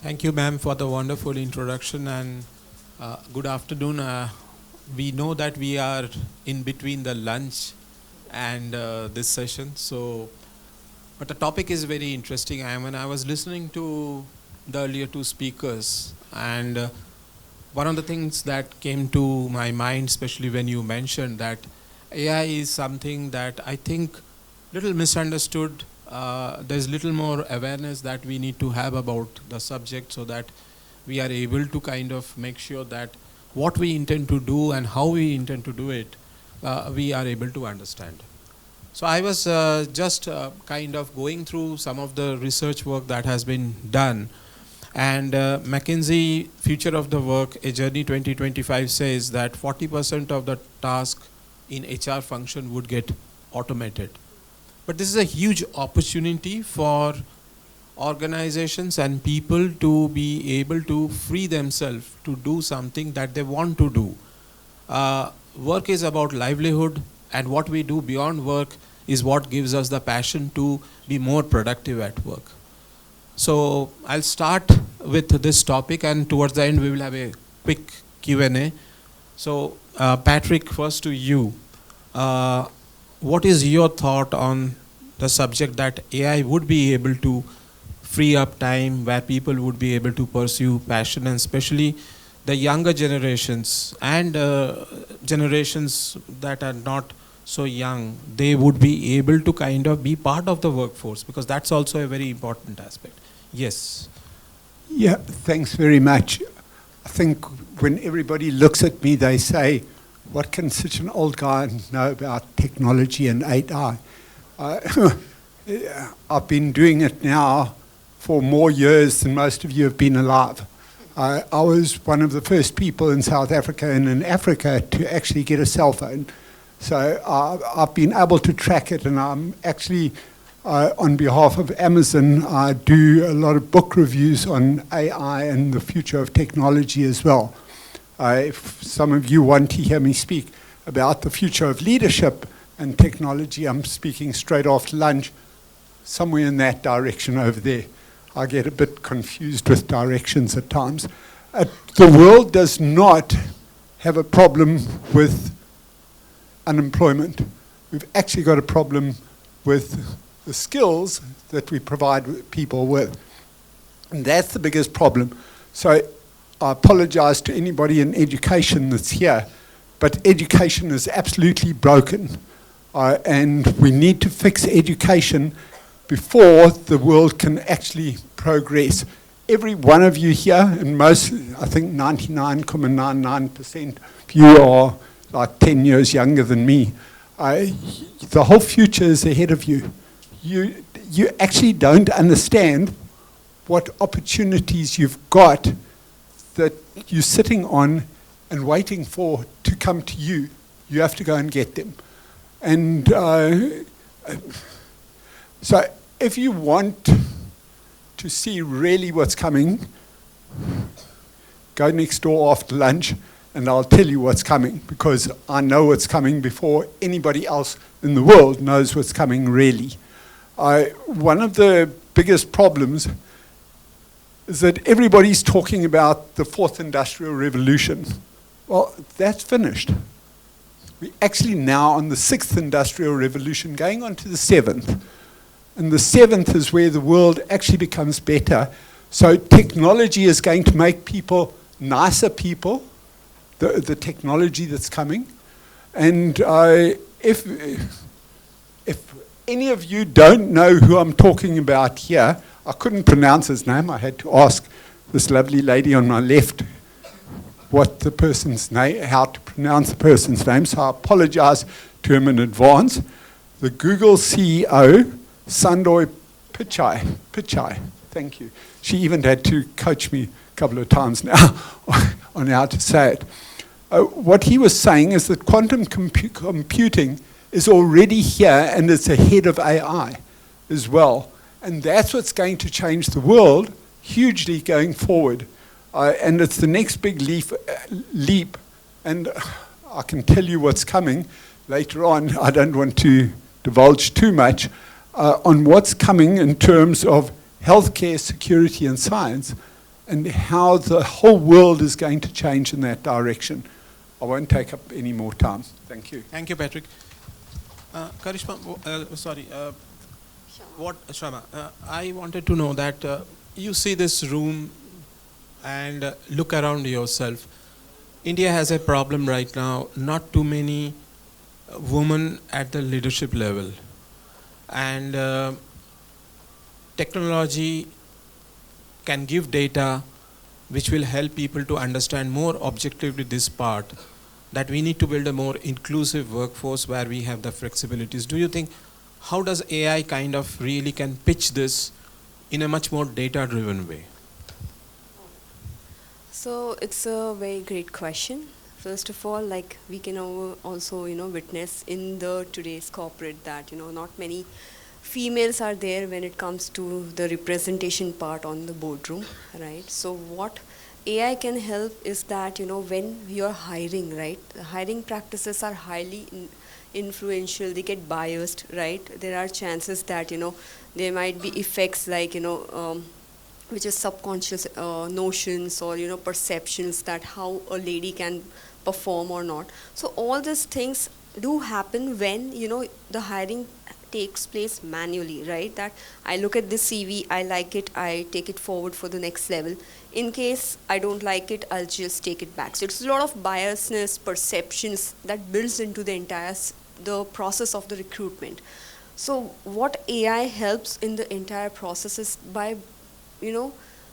Thank you, ma'am, for the wonderful introduction and good afternoon. We know that we are in between the lunch and this session, but the topic is very interesting. When I was listening to the earlier two speakers, and one of the things that came to my mind, especially when you mentioned that AI is something that I think little misunderstood. There's little more awareness that we need to have about the subject so that we are able to kind of make sure that what we intend to do and how we intend to do it, we are able to understand. So I was just kind of going through some of the research work that has been done, and McKinsey Future of the Work, A Journey 2025 says that 40% of the task in HR function would get automated. But this is a huge opportunity for organizations and people to be able to free themselves to do something that they want to do. Work is about livelihood, and what we do beyond work is what gives us the passion to be more productive at work. So I'll start with this topic, and towards the end we will have a quick Q&A. So Patrick, first to you. What is your thought on the subject that AI would be able to free up time where people would be able to pursue passion, and especially the younger generations and generations that are not so young, they would be able to kind of be part of the workforce, because that's also a very important aspect. Yes. Yeah, thanks very much. I think when everybody looks at me, they say, what can such an old guy know about technology and AI? I've been doing it now for more years than most of you have been alive. I was one of the first people in South Africa and in Africa to actually get a cell phone. So I've been able to track it, and I'm actually, on behalf of Amazon, I do a lot of book reviews on AI and the future of technology as well. If some of you want to hear me speak about the future of leadership and technology, I'm speaking straight after lunch, somewhere in that direction over there. I get a bit confused with directions at times. The world does not have a problem with unemployment. We've actually got a problem with the skills that we provide people with. And that's the biggest problem. So I apologize to anybody in education that's here, but education is absolutely broken. And we need to fix education before the world can actually progress. Every one of you here, and most, I think 99.99% of you are like 10 years younger than me. The whole future is ahead of you. You actually don't understand what opportunities you've got that you're sitting on and waiting for to come to you. You have to go and get them. And so if you want to see really what's coming, go next door after lunch and I'll tell you what's coming, because I know what's coming before anybody else in the world knows what's coming really. One of the biggest problems is that everybody's talking about the fourth industrial revolution. Well, that's finished. We're actually now on the sixth industrial revolution, going on to the seventh. And the seventh is where the world actually becomes better. So technology is going to make people nicer people, the technology that's coming. And if any of you don't know who I'm talking about here, I couldn't pronounce his name. I had to ask this lovely lady on my left what the person's name, how to pronounce the person's name, so I apologize to him in advance. The Google CEO, Sundar Pichai, thank you. She even had to coach me a couple of times now on how to say it. What he was saying is that quantum computing is already here and it's ahead of AI as well. And that's what's going to change the world hugely going forward. And it's the next big leap. And I can tell you what's coming later on. I don't want to divulge too much on what's coming in terms of healthcare, security, and science. and how the whole world is going to change in that direction. I won't take up any more time. Thank you. Thank you, Patrick. Karishma, Shama, I wanted to know that you see this room and look around yourself. India has a problem right now, not too many women at the leadership level. And technology can give data which will help people to understand more objectively this part, that we need to build a more inclusive workforce where we have the flexibilities. Do you think, how does AI kind of really can pitch this in a much more data-driven way? So it's a very great question. First of all, like we can also, witness in the today's corporate that, not many females are there when it comes to the representation part on the boardroom, right? So what AI can help is that, when you're hiring, right, the hiring practices are highly influential, they get biased, right? There are chances that, there might be effects like, which is subconscious notions or, perceptions that how a lady can perform or not. So all these things do happen when, the hiring takes place manually, right? That I look at this CV, I like it, I take it forward for the next level. In case I don't like it, I'll just take it back. So it's a lot of biasness, perceptions that builds into the entire the process of the recruitment. So what AI helps in the entire process is by,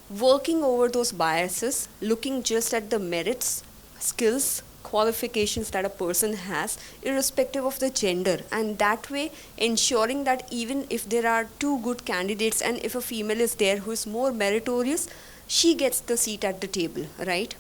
working over those biases, looking just at the merits, skills, qualifications that a person has, irrespective of the gender, and that way ensuring that even if there are two good candidates and if a female is there who is more meritorious, she gets the seat at the table, right?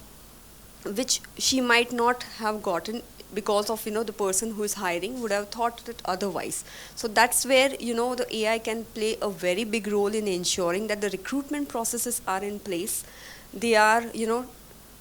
Which she might not have gotten because of, the person who is hiring would have thought it otherwise. So that's where, the AI can play a very big role in ensuring that the recruitment processes are in place. They are,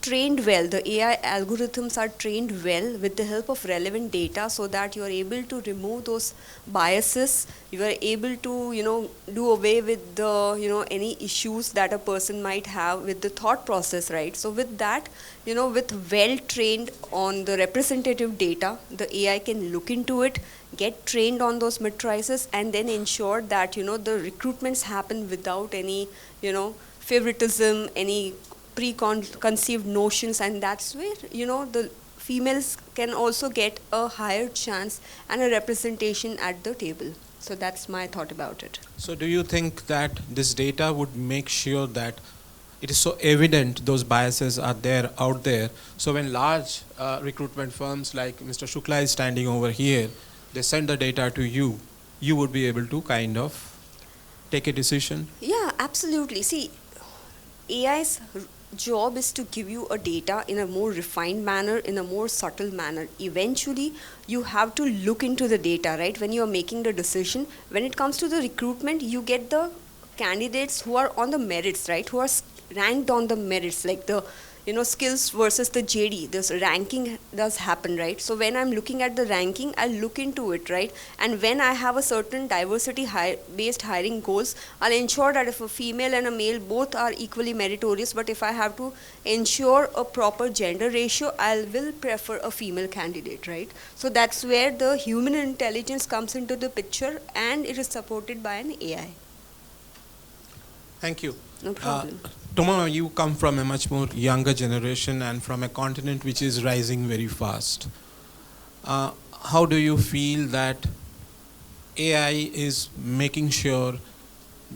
trained well. The AI algorithms are trained well with the help of relevant data so that you are able to remove those biases. You are able to, do away with the, any issues that a person might have with the thought process, right? So with that, with well trained on the representative data, the AI can look into it, get trained on those matrices, and then ensure that, the recruitments happen without any, favoritism, any preconceived notions, and that's where the females can also get a higher chance and a representation at the table. So that's my thought about it. So do you think that this data would make sure that it is so evident those biases are there out there, so when large recruitment firms like Mr. Shukla is standing over here, they send the data to you, you would be able to kind of take a decision? Yeah, absolutely. See, AI's job is to give you a data in a more refined manner, in a more subtle manner. Eventually, you have to look into the data, right? When you are making the decision, when it comes to the recruitment, you get the candidates who are on the merits, right? Who are ranked on the merits, like the skills versus the JD. This ranking does happen, right? So when I'm looking at the ranking, I'll look into it, right? And when I have a certain diversity based hiring goals, I'll ensure that if a female and a male both are equally meritorious, but if I have to ensure a proper gender ratio, I will prefer a female candidate, right? So that's where the human intelligence comes into the picture, and it is supported by an AI. Thank you. No problem. Toma, you come from a much more younger generation and from a continent which is rising very fast. How do you feel that AI is making sure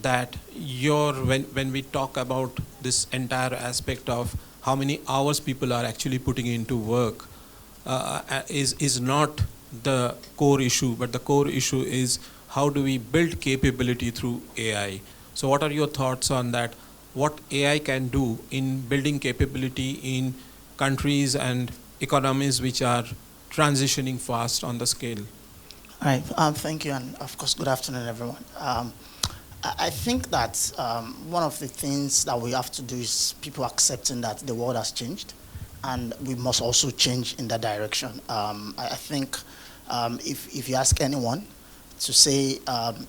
that when we talk about this entire aspect of how many hours people are actually putting into work, is not the core issue, but the core issue is how do we build capability through AI? So what are your thoughts on that? What AI can do in building capability in countries and economies which are transitioning fast on the scale? All right, thank you, and of course, good afternoon, everyone. I think that one of the things that we have to do is people accepting that the world has changed, and we must also change in that direction. I think if you ask anyone to say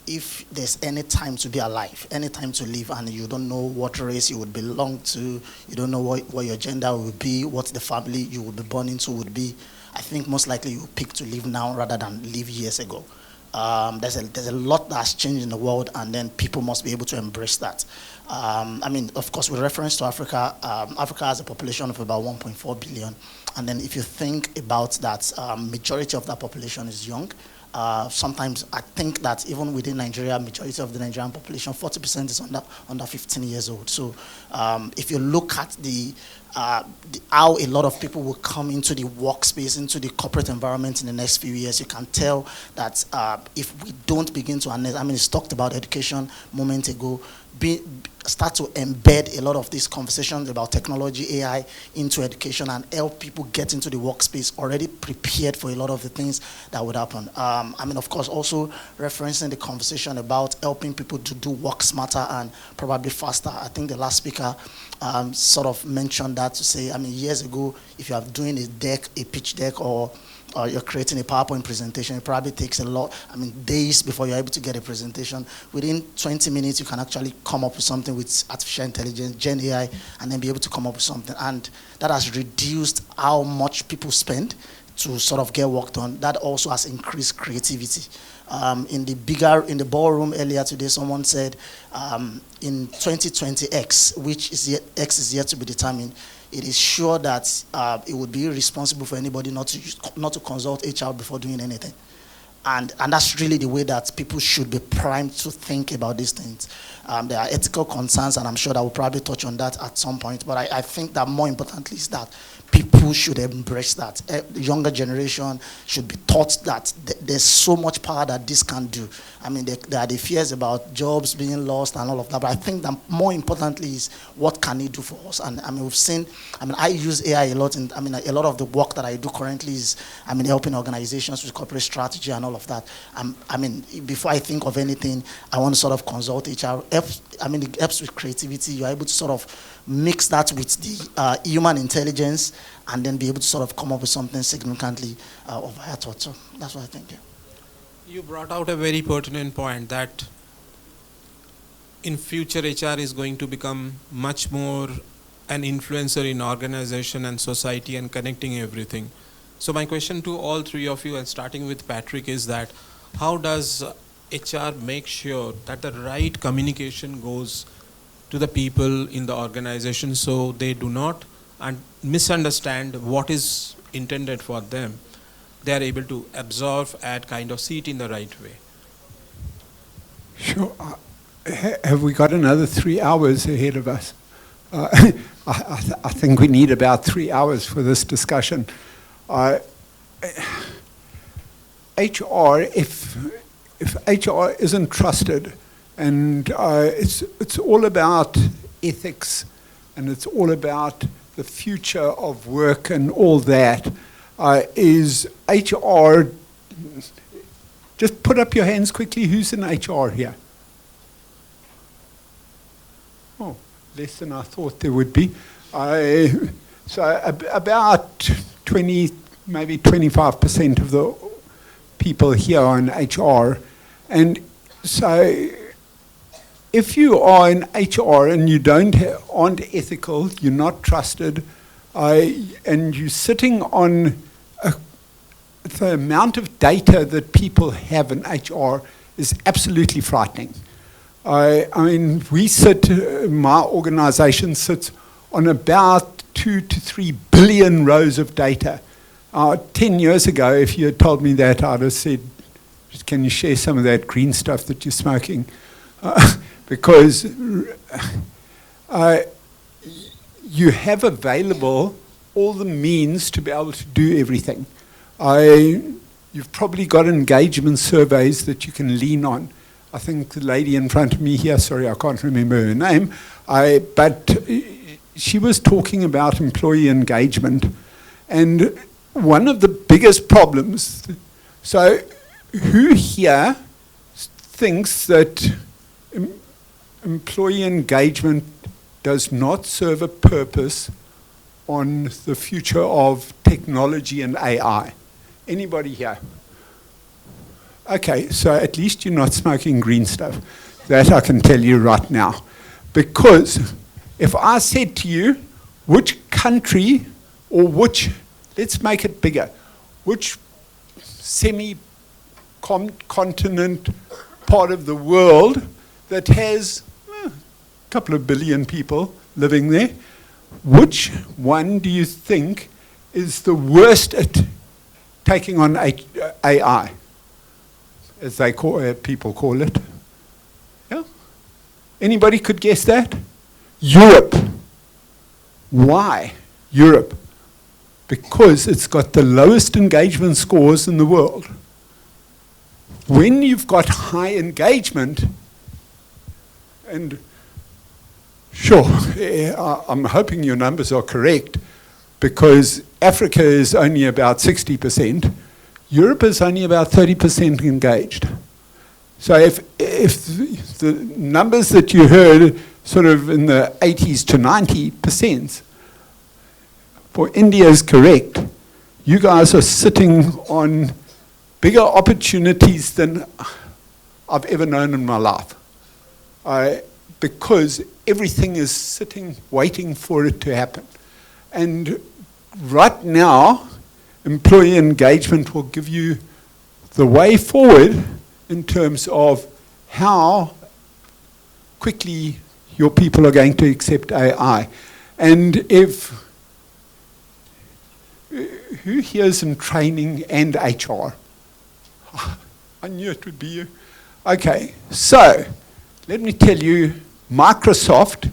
if there's any time to be alive, any time to live, and you don't know what race you would belong to, you don't know what your gender will be, what the family you would be born into would be, I think most likely you pick to live now rather than live years ago. There's a lot that's changed in the world, and then people must be able to embrace that. I mean, of course, with reference to Africa, Africa has a population of about 1.4 billion. And then if you think about that, majority of that population is young. Sometimes I think that even within Nigeria, majority of the Nigerian population, 40% is under 15 years old. So if you look at how a lot of people will come into the workspace, into the corporate environment in the next few years, you can tell that if we don't begin to harness, I mean, it's talked about education a moment ago, start to embed a lot of these conversations about technology, AI into education and help people get into the workspace already prepared for a lot of the things that would happen. I mean, of course, also referencing the conversation about helping people to do work smarter and probably faster. I think the last speaker sort of mentioned that to say, I mean, years ago, if you are doing a pitch deck, or you're creating a PowerPoint presentation, it probably takes a lot, I mean, days before you're able to get a presentation. Within 20 minutes, you can actually come up with something with artificial intelligence, Gen AI, and then be able to come up with something. And that has reduced how much people spend to sort of get work done. That also has increased creativity. In the ballroom earlier today, someone said in 2020 X, which is X is yet to be determined, it is sure that it would be irresponsible for anybody not to consult HR before doing anything. And that's really the way that people should be primed to think about these things. There are ethical concerns, and I'm sure that we'll probably touch on that at some point. But I think that more importantly is that people should embrace that. The younger generation should be taught that there's so much power that this can do. I mean, there are the fears about jobs being lost and all of that, but I think that more importantly is what can it do for us? And I mean, we've seen, I mean, I use AI a lot, I mean, a lot of the work that I do currently is, I mean, helping organizations with corporate strategy and all of that. I mean, before I think of anything, I want to sort of consult HR. I mean, it helps with creativity. You're able to sort of mix that with the human intelligence and then be able to sort of come up with something significantly of higher thought. So that's what I think. Yeah. You brought out a very pertinent point that in future HR is going to become much more an influencer in organization and society and connecting everything. So my question to all three of you, and starting with Patrick, is that how does HR make sure that the right communication goes to the people in the organization so they do not misunderstand what is intended for them? They are able to absorb and kind of see it in the right way. Sure. Have we got another 3 hours ahead of us? I think we need about 3 hours for this discussion. HR, if HR isn't trusted, and it's all about ethics, and it's all about the future of work and all that, is HR, just put up your hands quickly, who's in HR here? Oh, less than I thought there would be. So about 20, maybe 25% of the people here are in HR. And so if you are in HR and you aren't ethical, you're not trusted, and you're sitting on the amount of data that people have in HR is absolutely frightening. I mean, my organization sits on about 2 to 3 billion rows of data. 10 years ago, if you had told me that, I'd have said, can you share some of that green stuff that you're smoking? Because you have available all the means to be able to do everything. You've probably got engagement surveys that you can lean on. I think the lady in front of me here, sorry, I can't remember her name, but she was talking about employee engagement. And one of the biggest problems, so who here thinks that employee engagement does not serve a purpose on the future of technology and AI? Anybody here? Okay, so at least you're not smoking green stuff. That I can tell you right now. Because if I said to you, which country or which, let's make it bigger, which semi-continent part of the world that has a couple of billion people living there, which one do you think is the worst at taking on AI, as they call people call it? Yeah? Anybody could guess that? Europe. Why Europe? Because it's got the lowest engagement scores in the world. When you've got high engagement, and sure, I'm hoping your numbers are correct, because Africa is only about 60%, Europe is only about 30% engaged. So if the numbers that you heard sort of in the 80s to 90%, for India is correct, you guys are sitting on bigger opportunities than I've ever known in my life. Because everything is sitting, waiting for it to happen. And right now, employee engagement will give you the way forward in terms of how quickly your people are going to accept AI. And who here is in training and HR? I knew it would be you. Okay, so let me tell you, Microsoft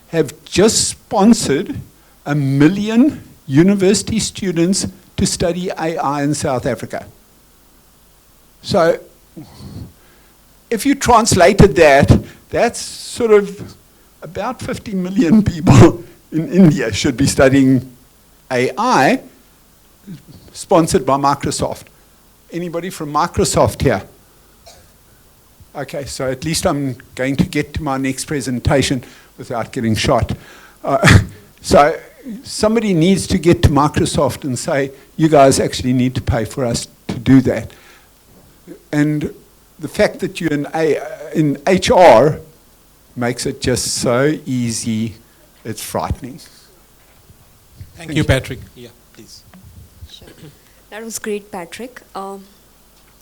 have just sponsored 1 million university students to study AI in South Africa. So if you translated that, that's sort of about 50 million people in India should be studying AI, sponsored by Microsoft. Anybody from Microsoft here? Okay, so at least I'm going to get to my next presentation without getting shot. So somebody needs to get to Microsoft and say, you guys actually need to pay for us to do that. And the fact that you're in HR makes it just so easy, it's frightening. Thank you, Patrick. Yeah, please. Sure. That was great, Patrick.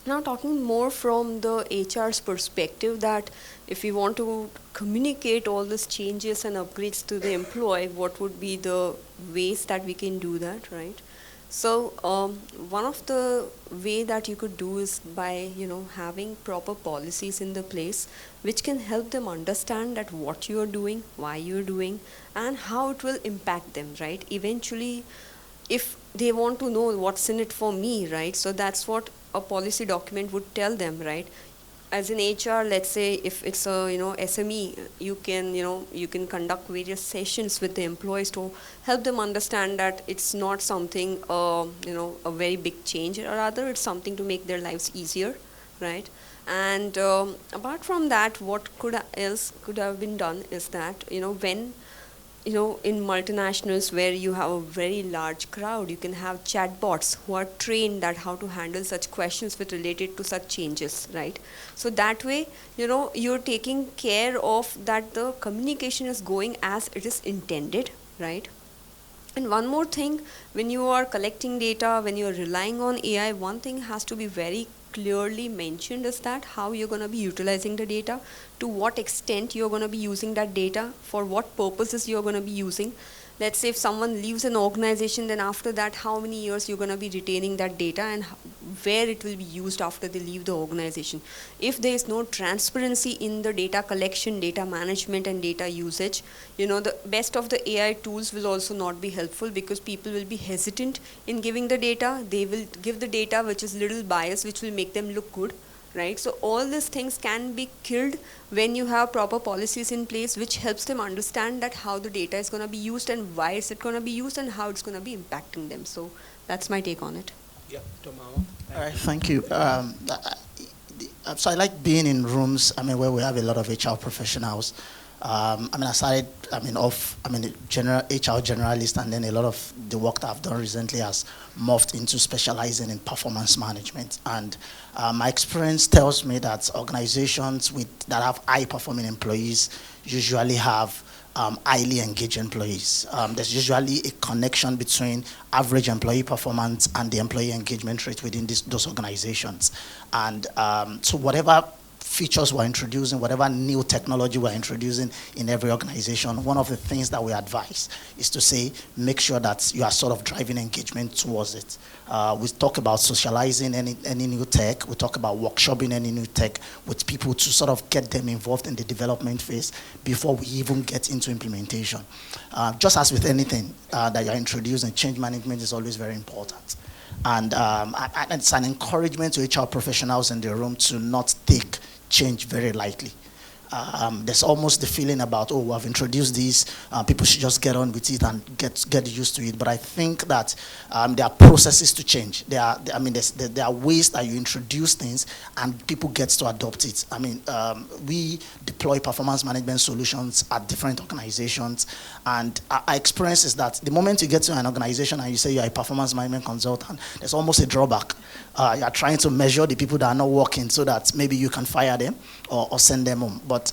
Now talking more from the HR's perspective, that if we want to communicate all these changes and upgrades to the employee, what would be the ways that we can do that, right? So one of the way that you could do is by having proper policies in the place which can help them understand that what you are doing, why you are doing, and how it will impact them, right? Eventually, if they want to know what's in it for me, right? So that's what a policy document would tell them, right? As in HR, let's say if it's a SME, you can conduct various sessions with the employees to help them understand that it's not something a very big change, or rather it's something to make their lives easier, right? And apart from that, what else could have been done is that when in multinationals where you have a very large crowd, you can have chatbots who are trained that how to handle such questions with related to such changes, right? So that way, you're taking care of that the communication is going as it is intended, right? And one more thing, when you are collecting data, when you're relying on AI, one thing has to be very clearly mentioned is that how you're going to be utilizing the data, to what extent you're going to be using that data, for what purposes you're going to be using. Let's say if someone leaves an organization, then after that, how many years you're going to be retaining that data and where it will be used after they leave the organization. If there is no transparency in the data collection, data management, and data usage, the best of the AI tools will also not be helpful, because people will be hesitant in giving the data. They will give the data which is little biased, which will make them look good, right? So all these things can be killed when you have proper policies in place which helps them understand that how the data is going to be used and why is it going to be used and how it's going to be impacting them. So that's my take on it. Yeah, Tomawa. All right, thank you. So I like being in rooms, where we have a lot of HR professionals. I started, a general HR generalist, and then a lot of the work that I've done recently has morphed into specializing in performance management. And my experience tells me that organizations that have high-performing employees usually have highly engaged employees. There's usually a connection between average employee performance and the employee engagement rate within those organizations. And so whatever features we're introducing, whatever new technology we're introducing in every organization, one of the things that we advise is to say, make sure that you are sort of driving engagement towards it. We talk about socializing any new tech. We talk about workshopping any new tech with people to sort of get them involved in the development phase before we even get into implementation. Just as with anything that you're introducing, change management is always very important. And it's an encouragement to HR professionals in the room to not take change very lightly. There's almost the feeling about, oh, I've introduced this, people should just get on with it and get used to it. But I think that there are processes to change. There are ways that you introduce things and people get to adopt it. We deploy performance management solutions at different organizations, and our experience is that the moment you get to an organization and you say you're a performance management consultant, there's almost a drawback. You're trying to measure the people that are not working so that maybe you can fire them or send them home. But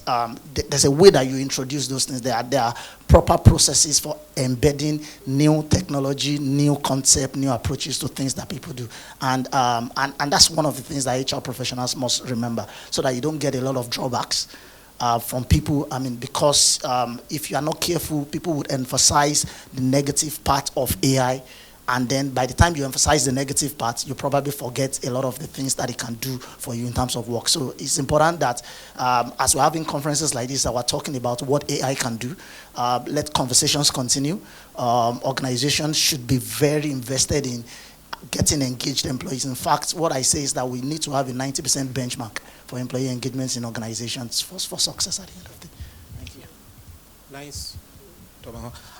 there's a way that you introduce those things. There are proper processes for embedding new technology, new concept, new approaches to things that people do. And that's one of the things that HR professionals must remember, so that you don't get a lot of drawbacks from people. Because if you are not careful, people would emphasize the negative part of AI. And then by the time you emphasize the negative part, you probably forget a lot of the things that it can do for you in terms of work. So it's important that as we're having conferences like this, that we're talking about what AI can do, let conversations continue. Organizations should be very invested in getting engaged employees. In fact, what I say is that we need to have a 90% benchmark for employee engagements in organizations for success at the end of the day. Thank you. Nice.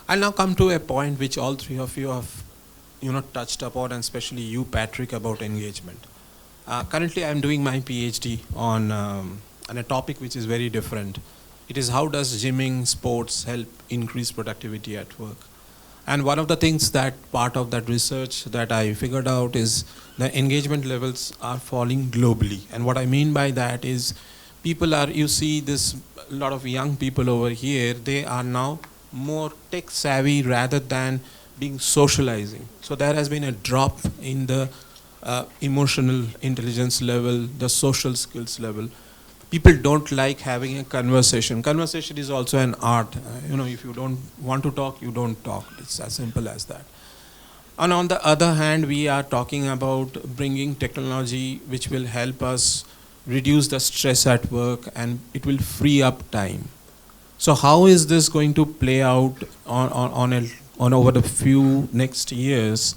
I'll now come to a point which all three of you have touched upon, and especially you, Patrick, about engagement. Currently, I'm doing my PhD on a topic which is very different. It is how does gymming, sports help increase productivity at work? And one of the things that part of that research that I figured out is the engagement levels are falling globally. And what I mean by that is you see this, a lot of young people over here, they are now more tech savvy rather than being socializing. So there has been a drop in the emotional intelligence level, the social skills level. People don't like having a conversation. Conversation is also an art. If you don't want to talk, you don't talk. It's as simple as that. And on the other hand, we are talking about bringing technology which will help us reduce the stress at work, and it will free up time. So how is this going to play out on over the few next years,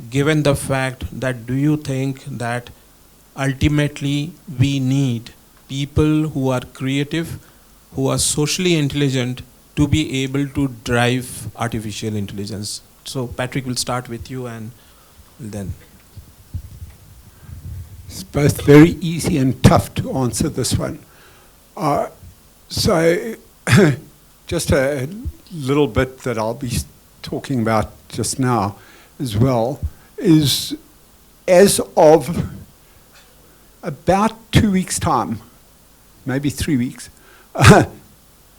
given the fact that do you think that ultimately we need people who are creative, who are socially intelligent to be able to drive artificial intelligence? So Patrick, will start with you and then. It's both very easy and tough to answer this one. So just a little bit that I'll be talking about just now as well is, as of about 2 weeks' time, maybe 3 weeks,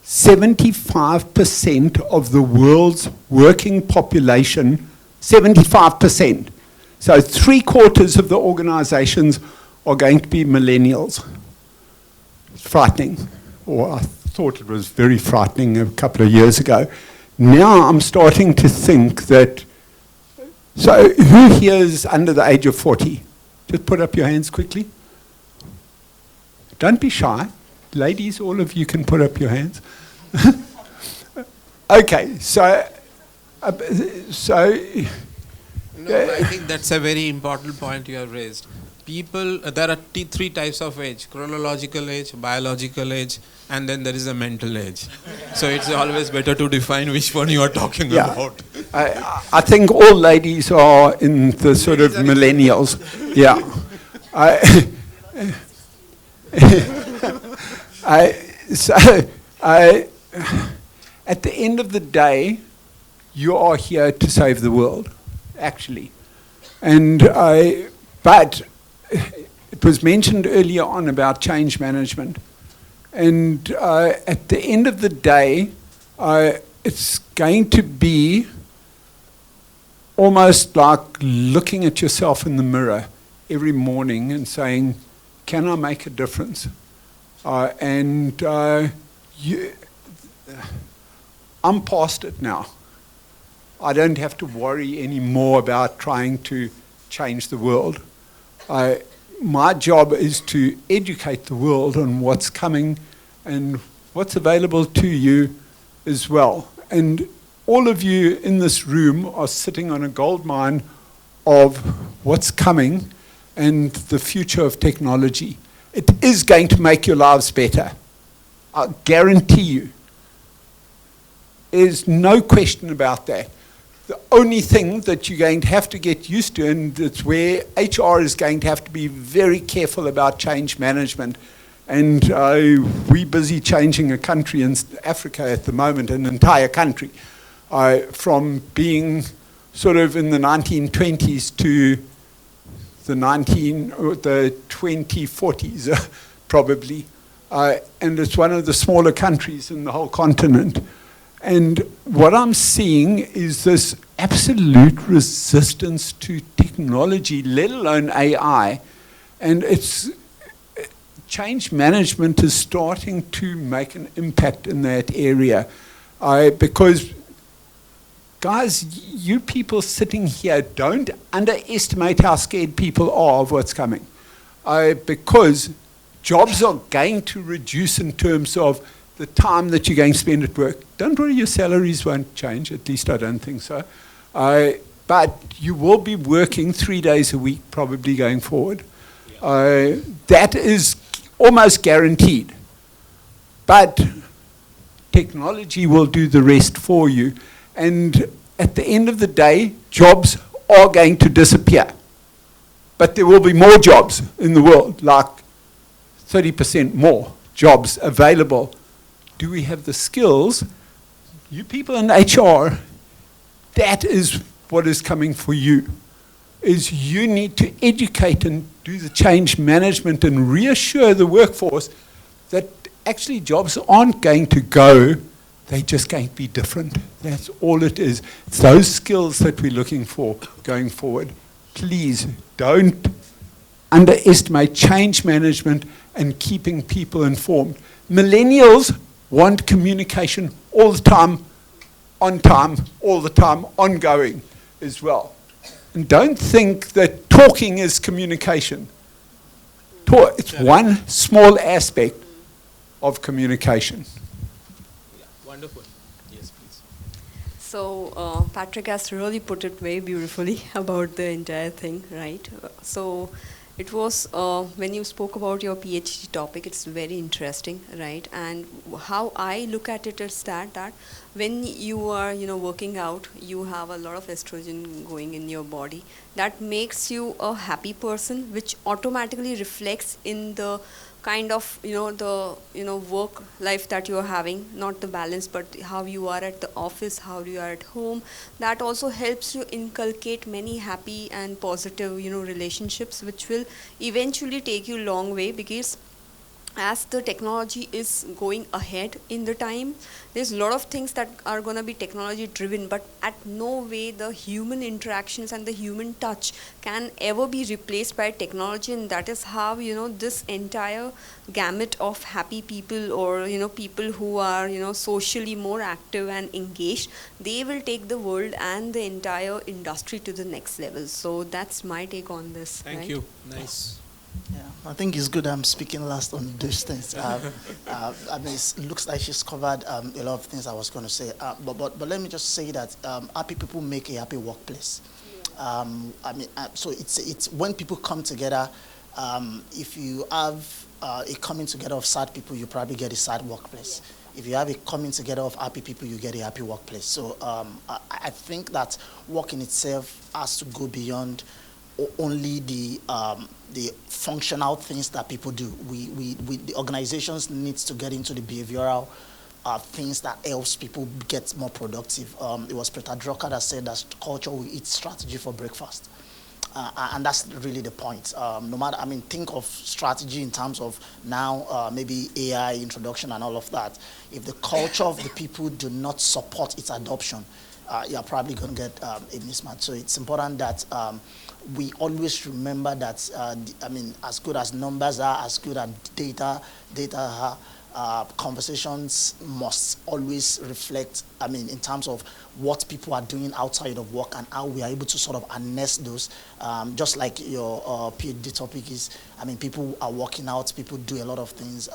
75% of the world's working population, 75%. So 3/4 of the organizations are going to be millennials. It's frightening, or I thought it was very frightening a couple of years ago. Now I'm starting to think that, so who here is under the age of 40? Just put up your hands quickly. Don't be shy. Ladies, all of you can put up your hands. Okay, so I think that's a very important point you have raised. People, there are three types of age: chronological age, biological age, and then there is a mental age. So it's always better to define which one you are talking about. I think all ladies are in the sort of millennials. Yeah. at the end of the day, you are here to save the world, actually. But it was mentioned earlier on about change management. And at the end of the day, it's going to be almost like looking at yourself in the mirror every morning and saying, can I make a difference? I'm past it now. I don't have to worry anymore about trying to change the world. My job is to educate the world on what's coming and what's available to you as well. And all of you in this room are sitting on a gold mine of what's coming and the future of technology. It is going to make your lives better. I guarantee you. There's no question about that. The only thing that you're going to have to get used to, and it's where HR is going to have to be very careful about change management. And we're busy changing a country in Africa at the moment, an entire country, from being sort of in the 1920s to the 2040s, probably. And it's one of the smaller countries in the whole continent. And what I'm seeing is this absolute resistance to technology, let alone AI. And change management is starting to make an impact in that area. Because, guys, you people sitting here, don't underestimate how scared people are of what's coming. Because jobs are going to reduce in terms of the time that you're going to spend at work. Don't worry, your salaries won't change, at least I don't think so. But you will be working 3 days a week probably going forward. That is almost guaranteed. But technology will do the rest for you. And at the end of the day, jobs are going to disappear. But there will be more jobs in the world, like 30% more jobs available. Do we have the skills? You people in HR, that is what is coming for you, is you need to educate and do the change management and reassure the workforce that actually jobs aren't going to go, they're just going to be different. That's all it is. It's those skills that we're looking for going forward. Please don't underestimate change management and keeping people informed. Millennials want communication all the time, on time, all the time, ongoing as well. And don't think that talking is communication. It's one small aspect of communication. Yeah, wonderful. Yes, please. So Patrick has really put it very beautifully about the entire thing, right? So it was, when you spoke about your PhD topic, it's very interesting, right? And how I look at it is that when you are, working out, you have a lot of estrogen going in your body. That makes you a happy person, which automatically reflects in the kind of, work life that you're having, not the balance, but how you are at the office, how you are at home. That also helps you inculcate many happy and positive, relationships, which will eventually take you a long way, because as the technology is going ahead in the time, there's a lot of things that are going to be technology driven, but at no way the human interactions and the human touch can ever be replaced by technology. And that is how, this entire gamut of happy people, or, people who are, socially more active and engaged, they will take the world and the entire industry to the next level. So that's my take on this. Thank you. Nice. Yeah, I think it's good I'm speaking last on those things. I mean, it looks like she's covered a lot of things I was going to say. But let me just say that happy people make a happy workplace. I mean, so it's when people come together. If you have a coming together of sad people, you probably get a sad workplace. If you have a coming together of happy people, you get a happy workplace. So I think that work in itself has to go beyond only the functional things that people do. The organizations needs to get into the behavioral things that helps people get more productive. It was Peter Drucker that said that culture will eat strategy for breakfast. And that's really the point. No matter, think of strategy in terms of now maybe AI introduction and all of that. If the culture of the people do not support its adoption, you're probably going to get a mismatch. So it's important that we always remember that, as good as numbers are, as good as data are, conversations must always reflect, in terms of what people are doing outside of work and how we are able to sort of harness those. Just like your PhD topic is, people are working out, people do a lot of things.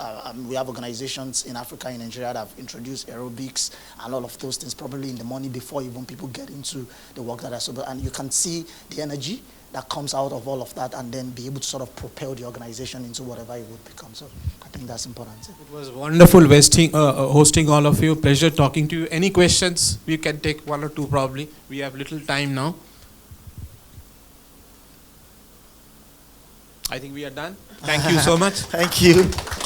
We have organizations in Africa, in Nigeria, that have introduced aerobics and all of those things, probably in the morning before even people get into the work that are so. And you can see the energy that comes out of all of that, and then be able to sort of propel the organization into whatever it would become. So I think that's important. It was wonderful hosting all of you. Pleasure talking to you. Any questions? We can take one or two probably. We have little time now. I think we are done. Thank you so much. Thank you.